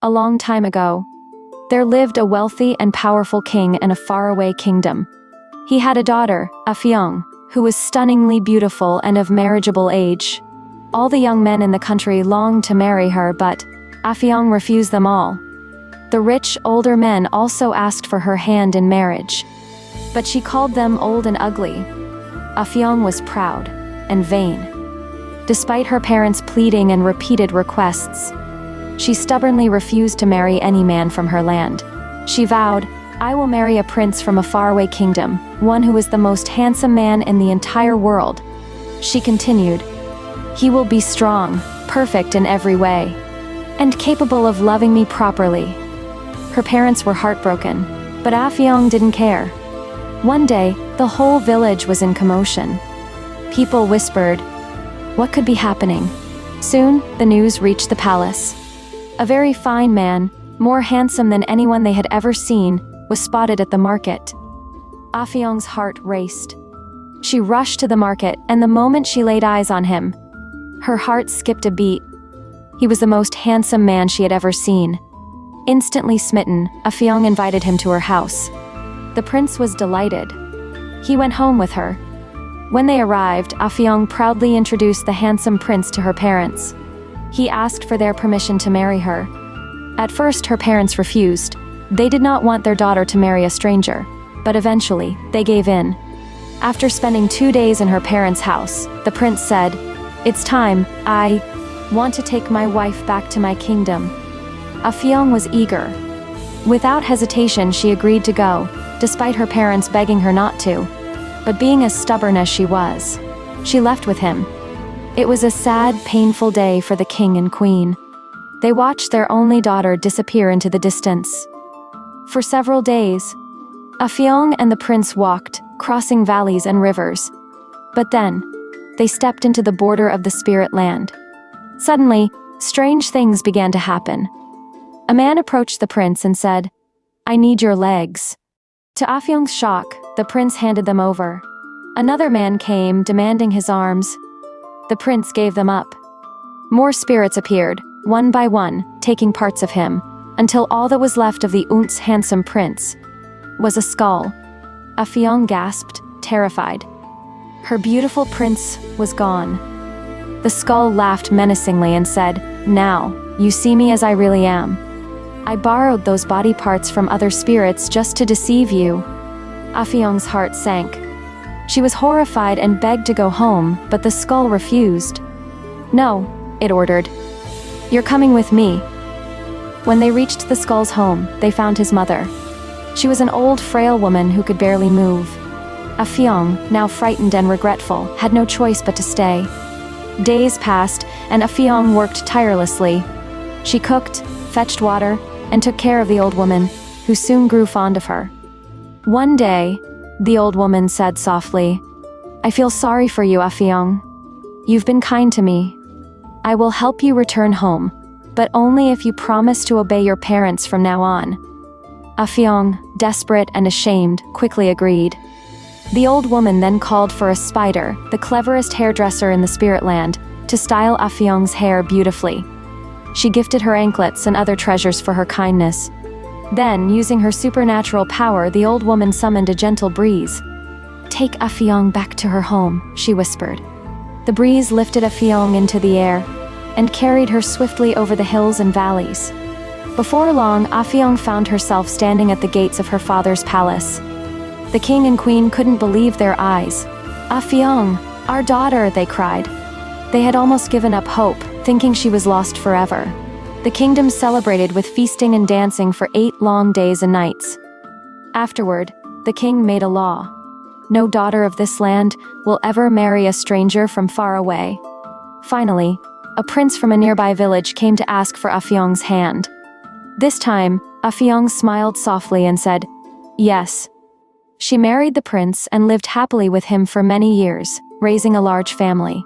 A long time ago, there lived a wealthy and powerful king in a faraway kingdom. He had a daughter, Afiong, who was stunningly beautiful and of marriageable age. All the young men in the country longed to marry her, but Afiong refused them all. The rich, older men also asked for her hand in marriage, but she called them old and ugly. Afiong was proud and vain. Despite her parents' pleading and repeated requests, she stubbornly refused to marry any man from her land. She vowed, "I will marry a prince from a faraway kingdom, one who is the most handsome man in the entire world." She continued, "He will be strong, perfect in every way, and capable of loving me properly." Her parents were heartbroken, but Afiong didn't care. One day, the whole village was in commotion. People whispered, "What could be happening?" Soon, the news reached the palace. A very fine man, more handsome than anyone they had ever seen, was spotted at the market. Afiong's heart raced. She rushed to the market, and the moment she laid eyes on him, her heart skipped a beat. He was the most handsome man she had ever seen. Instantly smitten, Afiong invited him to her house. The prince was delighted. He went home with her. When they arrived, Afiong proudly introduced the handsome prince to her parents. He asked for their permission to marry her. At first, her parents refused. They did not want their daughter to marry a stranger, but eventually, they gave in. After spending 2 days in her parents' house, the prince said, "It's time. I want to take my wife back to my kingdom." Afiong was eager. Without hesitation, she agreed to go, despite her parents begging her not to. But being as stubborn as she was, she left with him. It was a sad, painful day for the king and queen. They watched their only daughter disappear into the distance. For several days, Afiong and the prince walked, crossing valleys and rivers. But then, they stepped into the border of the spirit land. Suddenly, strange things began to happen. A man approached the prince and said, "I need your legs." To Afiong's shock, the prince handed them over. Another man came, demanding his arms. The prince gave them up. More spirits appeared, one by one, taking parts of him, until all that was left of the once handsome prince was a skull. Afiong gasped, terrified. Her beautiful prince was gone. The skull laughed menacingly and said, "Now, you see me as I really am. I borrowed those body parts from other spirits just to deceive you." Afiong's heart sank. She was horrified and begged to go home, but the skull refused. "No," it ordered. "You're coming with me." When they reached the skull's home, they found his mother. She was an old, frail woman who could barely move. Afiong, now frightened and regretful, had no choice but to stay. Days passed, and Afiong worked tirelessly. She cooked, fetched water, and took care of the old woman, who soon grew fond of her. One day, the old woman said softly, "I feel sorry for you, Afiong. You've been kind to me. I will help you return home, but only if you promise to obey your parents from now on." Afiong, desperate and ashamed, quickly agreed. The old woman then called for a spider, the cleverest hairdresser in the spirit land, to style Afiong's hair beautifully. She gifted her anklets and other treasures for her kindness. Then, using her supernatural power, the old woman summoned a gentle breeze. "Take Afiong back to her home," she whispered. The breeze lifted Afiong into the air and carried her swiftly over the hills and valleys. Before long, Afiong found herself standing at the gates of her father's palace. The king and queen couldn't believe their eyes. "Afiong, our daughter!" they cried. They had almost given up hope, thinking she was lost forever. The kingdom celebrated with feasting and dancing for 8 long days and nights. Afterward, the king made a law. No daughter of this land will ever marry a stranger from far away. Finally, a prince from a nearby village came to ask for Afiong's hand. This time, Afiong smiled softly and said, "Yes." She married the prince and lived happily with him for many years, raising a large family.